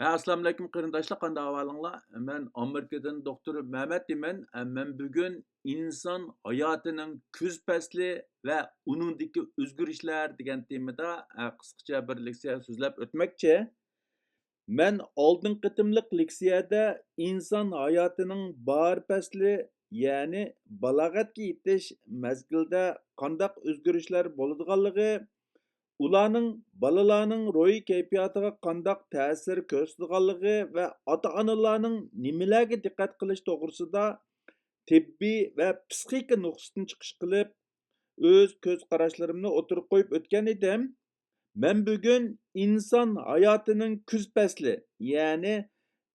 Assalomu alaykum qarindoshlar, qanday ahvolinglar? Men Amerikadan doktor Mehmet deyman. Men bugun inson hayotining kuz fasli va uningdagi o'zgarishlar degan temada qisqacha bir leksiya so'zlab o'tmoqchi. Men oldin qitimliq leksiyada inson hayotining bahor fasli, ya'ni balog'atga yetish mezgilida qandaq o'zgarishlar bo'ladiganligi, ularning balalarning ro'yi kayfiyatiga qandaq ta'sir ko'rsatganligi va ota-onalarning nimalarga diqqat qilish to'g'risida tibbiy va psixika nuqsatdan chiqish qilib o'z ko'z qarashlarimni o'tirib qo'yib o'tgan edim. Men bugun inson hayotining kuz fasli, ya'ni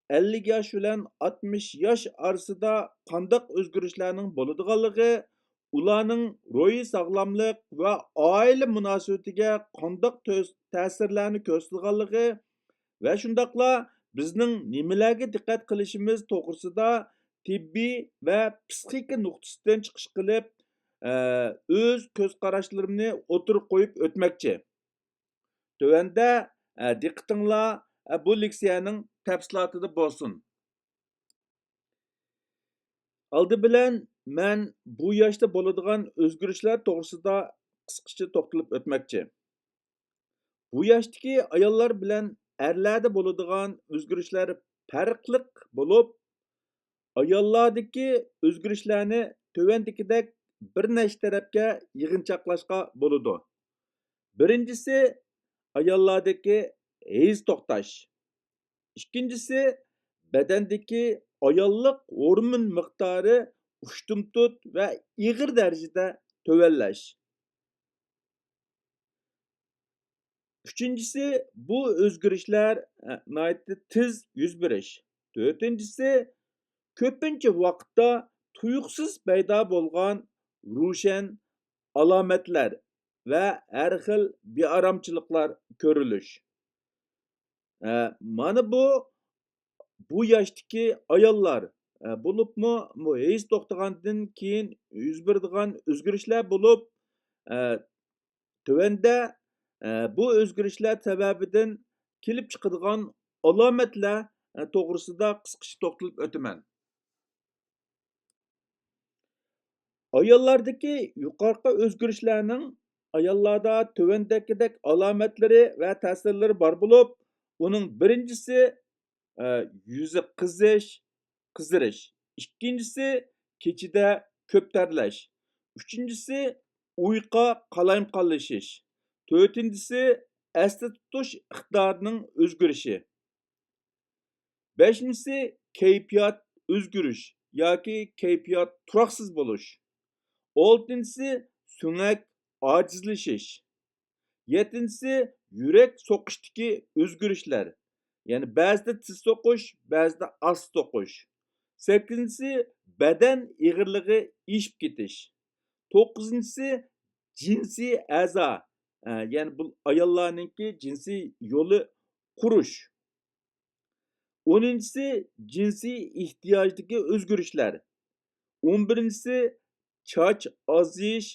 50 yosh bilan 60 yosh orasida qandaq o'zgarishlarning bo'ladiganligi, ularning ro'yi sog'lomlik va oila munosabatiga qandaq ta'sirlarni ko'rsatganligi va shundoqla bizning nimalarga diqqat qilishimiz to'g'risida tibbiy va psixika nuqtasidan chiqish qilib o'z ko'z qarashlarimni o'tirib qo'yib o'tmoqchi. Tövəndə diqqətinizlər bu leksiyanın təfsilatında bolsun. Aldı bilən mən bu yaşda boladigan özgürüşlər toğrusida qısqaça toxtalıb ötməkçi. Bu yaşdakı ayollar bilən ərlərdə boladigan özgürüşlər fərqliq bolub, ayollardakı özgürüşlərni tövəndikidək bir neçə tərəfkə yığınçaqlaşqa boludu. Birincisi, ayollardaki his to'xtash. İkincisi, bedendeki ayollik hormon miqdori ushtumtut va ig'ir darajada tövenleş. Üçüncüsü, bu özgürüşler tez yüz beriş. Dördüncüsü, köpünçe vaqtda tuyuqsiz paydo bo'lgan rushen alomatlar ve her xil bearamchiliklar ko'rilish. Mana bu yaşdaki ayollar bo'libmi, bu his to'xtagandan keyin yuz beradigan o'zgarishlar bo'lib, tövəndə bu o'zgarishlar sababidan kelib chiqadigan alomatlar to'g'risida qisqacha to'xtalib o'taman. Ayollardaki yuqorqi o'zgarishlarning ayollarda tövəndəkidək alomatlari va ta'sirlari bor bo'lib, uning birincisi yüzü qizirish, ikkinchisi kechida ko'p terlash, uchinchisi uyqu qalayimqonlashish, to'rtinchisi esda tutish iqtidorining o'zgarishi, beshinchisi kayfiyat o'zgarish yoki kayfiyat turoqsiz bo'lish, oltinchisi so'ngak ojizlashish, yettinchisi yurak so'qishdagi o'zgarishlar, ya'ni ba'zida tez so'qish, ba'zida asta so'qish, sakkizinchisi badan ig'irligi ishib ketish, to'qqizinchisi jinsiy a'zo, ya'ni bu ayollarninki jinsiy yo'li qurish, o'ninchisi jinsiy ehtiyojdagi o'zgarishlar, 11-si choch ozish,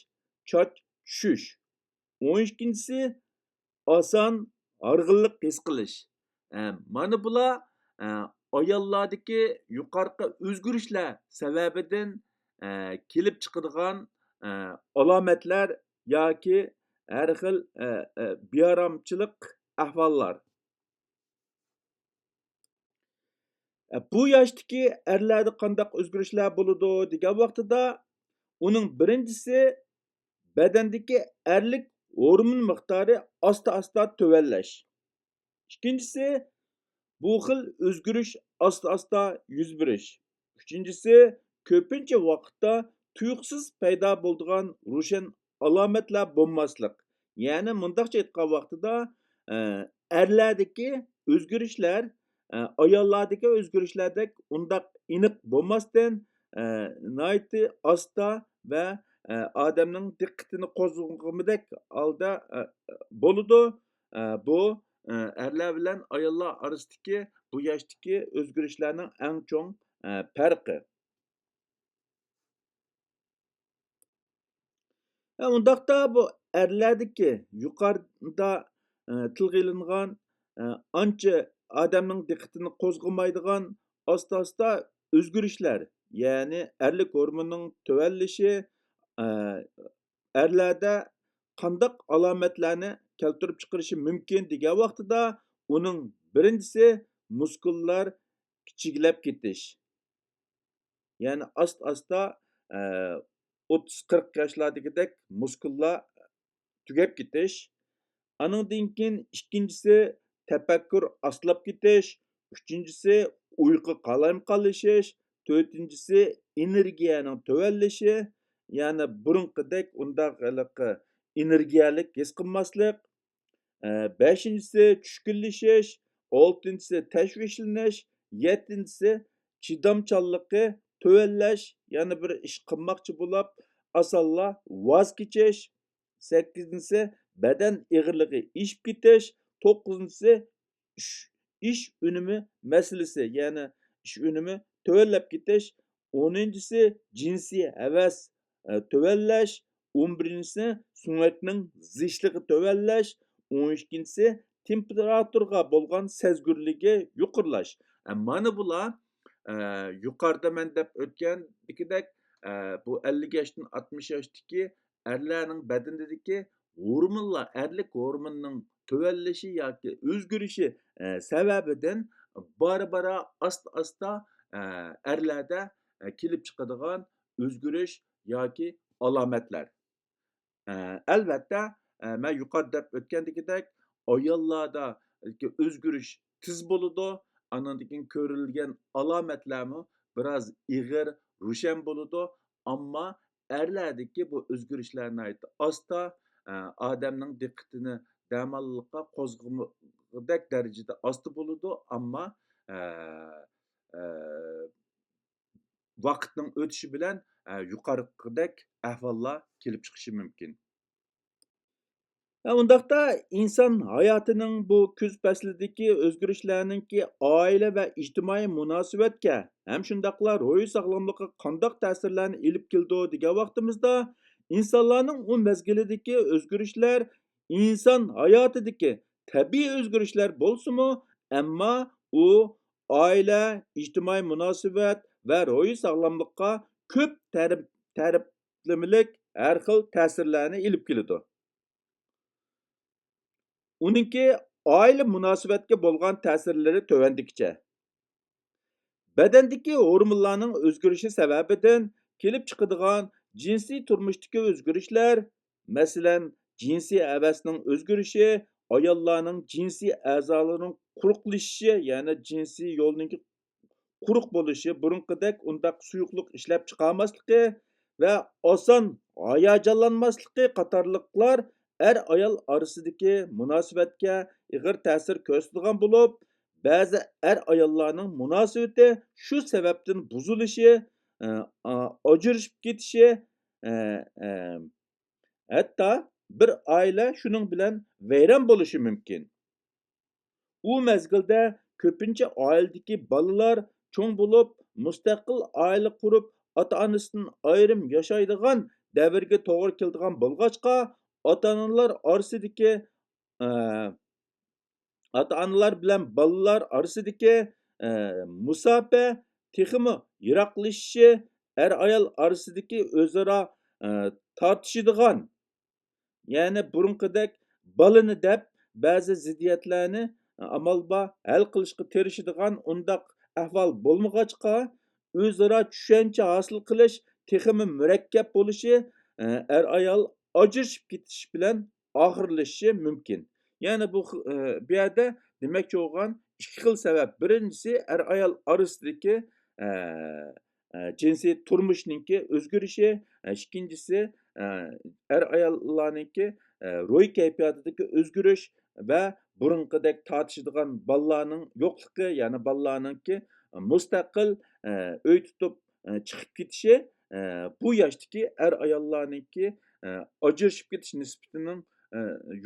choch tushish, 12-si oson horg'inlik his qilish. Mana bular ayollardagi yuqorqi o'zgarishlar sababidan kelib chiqadigan alomatlar yoki har xil bearamchilik ahvollar. Bu yaşdaki erlerde qandaq o'zgarishlar bo'ladi degan vaqtida, uning birinchisi badandagi erlik hormon miqdori asta-asta tövenleş. İkincisi, bu xil o'zgarish asta-asta yuz berish. Üçüncüsü, ko'pincha vaqtda tuyuqsiz paydo bo'ladigan rushen alomatlar bo'lmaslik. Ya'ni mundaqcha aytgan vaqtida erlardagi o'zgarishlar ayollardagi o'zgarishlardek undaq aniq bo'lmasdan nihoyatda asta va odamning diqqatini qo'zg'agudak holda bo'ladi. Bu erlar bilan ayollar orasidagi bu yoshdagi o'zgarishlarning eng cho'ng farqi. Undaqda bu erlardagi yuqorida tilga ilingan ancha odamning diqqatini qo'zg'amaydigan asta-asta o'zgarishlar, ya'ni erlik hormonining tuvanlishi, e, erlarda qandaq alomatlarni keltirib chiqarishi mumkin degan vaqtida uning birinchisi muskullar kichiklab ketish. Ya'ni asta-asta e, 30-40 yoshlardagidek muskullar tugab ketish. Anından keyin ikkinchisi tafakkur astlab ketish, uchinchisi uyqu qalayshish, to'rtinchisi energiyaning tuvanlishi, ya'ni burunqidek undaq energiyalik his qilmaslik, beshinchisi tushkunlashish, oltinchisi tashvishlanish, yettinchisi chidamchanligi tuvanlash, ya'ni bir ish qilmoqchi bo'lib osonla voz kechish, sakkizinchisi badan ig'irligi ishib ketish, to'qqizinchisi ish ish unumi masalasi, ya'ni ish unumi tuvanlab ketish, o'ninchisi jinsiy havas tuvanlash, 11-si sumakning zichligi tuvanlash, 12-si temperaturga bo'lgan sezgirligi yuqorlash. Mana bular yuqorida men deb o'tgandagidek bu 50 yoshdan 60 yoshdagi erlarning badanidagi hormonlar, erlik hormonining tuvanlishi yoki o'zgarishi sababidan bora asta erlarda kelib chiqadigan o'zgarish yoki alomatlar. Albatta, men yuqorida deb o'tgandagidek ayollarda o'zgarish tez bo'ladi. Andan keyin ko'rilgan alomatlarmi biroz ig'ir, ro'shan bo'ladi. Ammo erlardagi bu o'zgarishlar nihoyatda asta, odamning diqqatini damallikqa qo'zg'amoqdek darajada asta bo'ladi. Ammo vaqtning o'tishi bilan yuqorqidek ahvollar kelib chiqishi mumkin. Undaqda inson hayotining bu kuz faslidagi o'zgarishlarninki oila va ijtimoiy munosabatga ham shundaqla ruhiy sog'lomlikqa qandoq ta'sirlarni ilib keldi degan vaqtimizda insonlarning u mezgilidagi o'zgarishlar inson hayotidagi tabiiy o'zgarishlar bo'lsa-mu, ammo u oila, ijtimoiy munosabat va ruhiy sog'lomlikqa ko'p tariflamalik har xil ta'sirlarni ilib keladi. Uninki oila munosabatga bo'lgan ta'sirlari tovandikicha. Badandagi hormonlarning o'zgarishi sababidan kelib chiqadigan jinsiy turmushdagi o'zgarishlar, masalan, jinsiy havasning o'zgarishi, ayollarning jinsiy a'zolarining quruqlashishi, ya'ni jinsiy yo'lning quruq bo'lishi, burunqidek undaq suyuqlik ishlab chiqarmasligi va oson hayajonlanmasligi qatorliqlar er-ayol orasidagi munosabatga ig'ir ta'sir ko'rsatadigan bo'lib, ba'zi er-ayollarning munosabati shu sababdan buzilishi, ajrashib ketishi, hatto bir oila shuning bilan vayron bo'lishi mumkin. U mezgilda ko'pincha oiladagi bolalar cho'ng bo'lib, mustaqil oila qurib, ota-onasidan ayrim yashaydigan davrga to'g'ri keladigan bo'lg'achqa, ota-onalar orasidagi ota-onalar bilan bolalar orasidagi musofa texmi yiroqlashishi, er-ayol orasidagi o'zaro tortishadigan, ya'ni burunqidek bolani deb ba'zi ziddiyatlarni amalba hal qilishga tirishadigan undaq ahvol bo'lmag'achqa, o'zaro tushuncha hosil qilish texmi murakkab bo'lishi, er-ayol ajrashib ketish bilan oxirlashishi mumkin. Ya'ni bu yerda demakchi bo'lgan ikki xil sabab. Birinchisi er-ayol orasidagi jinsiy turmushninki o'zgarishi, ikkinchisi er-ayollarninki ruhiy kayfiyatidagi o'zgarish va burunqidek tortishadigan bolalarning yo'qligi, ya'ni bolalarninki mustaqil uy tutib chiqib ketishi, bu yoshdagi er-ayollarninki ajrashib ketish nisbatining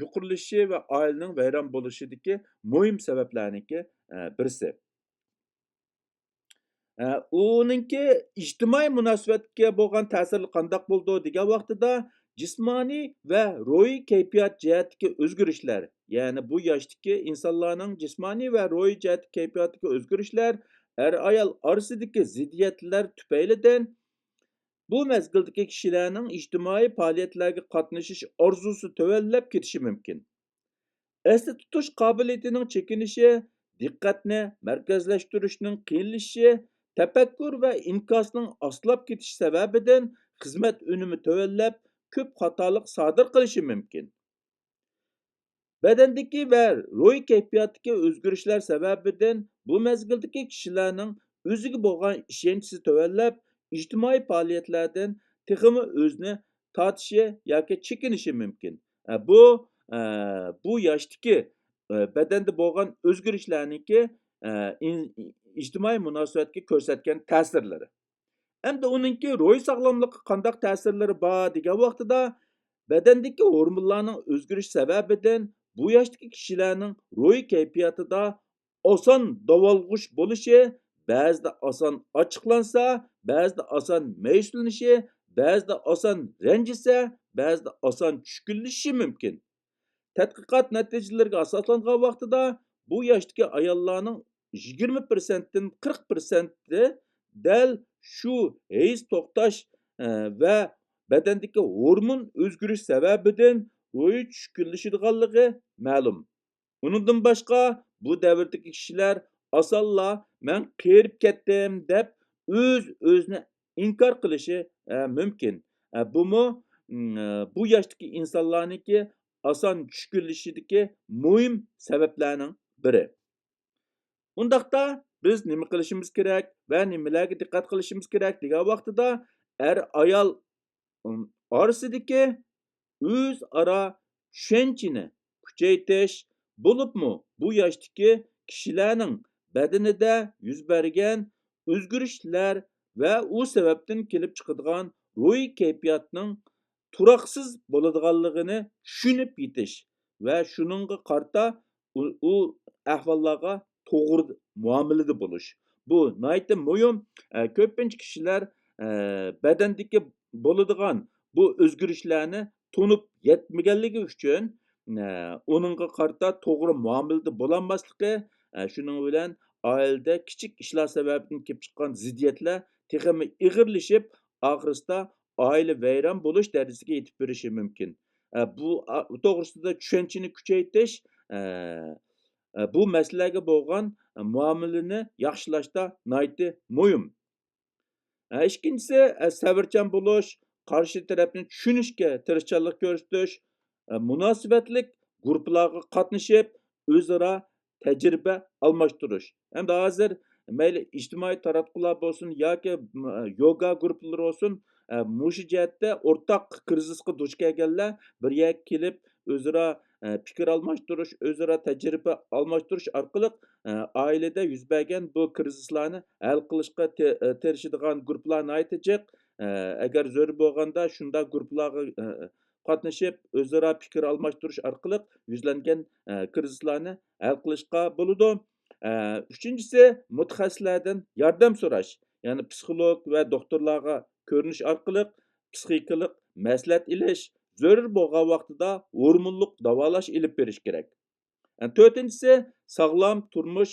yuqorilashi va oilaning vayron bo'lishidagi muhim sabablarninki birisi. Uninki ijtimoiy munosabatga bo'lgan ta'siri qandoq bo'ldi degan vaqtida jismoniy va ruhiy kayfiyat jihatdagi o'zgarishlar, Yani bu yaştaki insanların cismani ve ruhi cihet keyfiyatdaki özgürüşler er-ayol orasidagi ziddiyetler tüpeyliden bu mezgildagi kishilarning ijtimoiy faoliyatlarga qatnashish orzusi tuvallab ketishi mumkin. Esli tutush qobiliyatining chekinishi, diqqatni markazlashtirishning qiyinlashishi, tafakkur va inkosning oslab ketishi sababidan xizmat unumi tuvallab ko'p xatolik sodir qilishi mumkin. Bedendeki ve ruh keyfiyattaki özgürüşler sebebinden bu mezgildeki kişilerinin özüge bo'lgan ishonchi tövellep ijtimoiy faoliyatlardan texmi o'zini tortishi yoki chekinishi mumkin. Bu yoshdagi badanda bo'lgan o'zgarishlarniki ijtimoiy munosabatga ko'rsatgan ta'sirlari. Endi uningki ruh sog'lomligiga qandaq ta'sirlari bor degan vaqtida bedendeki hormonlarning o'zgarishi sababidan bu yoshdagi kishilarning ruhiy kayfiyatida oson davolg'ush bo'lishi, ba'zida oson ochiqlansa, ba'zida oson mayuslanishi, ba'zida oson ranjisa, ba'zida oson tushkunlashishi mumkin. Tədqiqat nəticələrə əsaslanğan vaxtda bu yaşdakı ayollarning 20% dan 40% dəl şu his to'xtash və badandakı hormon o'zgarish sababidan ruhi tushkunlashadiganligi ma'lum. Uningdan boshqa bu davrdagi kishilar osonla men qerib ketdim deb o'zini inkor qilishi mumkin. Bumu bu yoshdagi insonlarniki oson tushkunlashidagi muhim sabablarning biri. Undaqda biz nima qilishimiz kerak va nimalarga diqqat qilishimiz kerak degan vaqtida er-ayol orasidagi o'zaro tushunchani kuchaytirish bo'libmi bu yoshdagi kishilarning badanida yuz bergan o'zgarishlar va u sababdan kelib chiqadigan ruhiy kayfiyatning turoqsiz bo'ladiganligini tushunib yetish va shuningga qarta u ahvollarga to'g'ri muomalada bo'lish. Bu nihoyatda muhim. Ko'pincha kishilar badandagi bo'ladigan bu o'zgarishlarni tunib yetmaganligi uchun uningga qarta to'g'ri muomalada bo'lolmasligi, shuning bilan oilada kichik ishlar sababidan kelib chiqqan ziddiyatlar texmi ig'irlashib, oxirsida oila vayron bo'lish darajasiga yetib borishi mumkin. Bu to'g'risida tushunchani kuchaytirish, bu masalaga bo'lgan muomalani yaxshilashda nihoyatda muhim. Ikkinchisi sabrchan bo'lish, qarshi tarafni tushunishga tirishchanlik ko'rsatish, munosabatlik guruhlarga qatnashib, o'zaro tajriba almashtirish. Endi hozir mayli ijtimoiy taratqular bo'lsin yoki yoga guruhlari bo'lsin, mushu jihatda o'rtaq krizisga duch kelganlar bir yerga kelib o'zaro fikr almashtirish, o'zaro tajriba almashtirish orqali oilada yuz bergan bu krizislarni hal qilishga tirishadigan guruhlar nihoyatda jiq. Agar zo'r bo'lganda shunday guruhlarga qatnashib, o'zaro fikr almashtirish orqali yuzlangan krizislarni hal qilishga bo'ladi. Uchinchisi mutaxassislardan yordam so'rash, ya'ni psixolog va doktorlarga ko'rinish orqali psixikalik maslahat ilish, zarur bo'lgan vaqtida hormonlik davolash ilib berish kerak. To'rtinchisi sog'lom turmush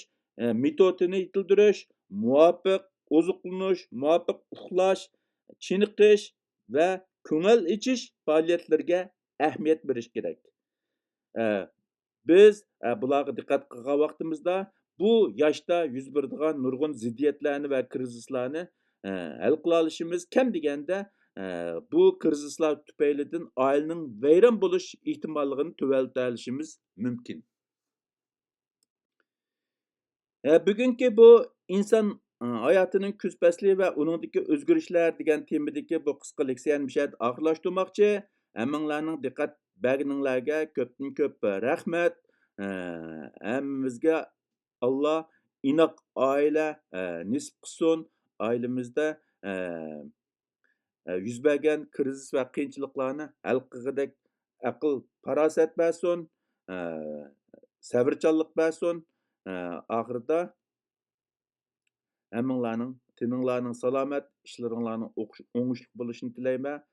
metodini yetildirish, muvofiq oziqlanish, muvofiq uxlash, chiniqish va ko'ngil ichish faoliyatlariga ahamiyat berish kerak. Biz bularga diqqat qilgan vaqtimizda bu yoshda yuz beradigan nurg'un ziddiyatlarni va krizislarni hal qila olishimiz, kam deganda bu krizislar tufaylidan oilaning vayron bo'lish ehtimolligini tuvalta olishimiz mumkin. Bugungi bu inson hayotining kuz fasli va uningdagi o'zgarishlar degan temadagi bu qisqa leksiyani oxirlashtirmoqchi. Hammanglarning diqqat berganinglarga ko'pdan ko'p rahmat. Hammamizga Alloh inoq oila nisb qilsin. Oilamizda yuz bergan krizis va qiyinchiliklarni hal qilgudek aql, farosat bersin, sabrchanlik bersin. Oxirida hammanglarning tininglarning salomat, ishlaringlarning o'ngishli bo'lishini tilayman.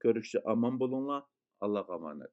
Ko'rishcha omon bo'linglar. Allohga omonat.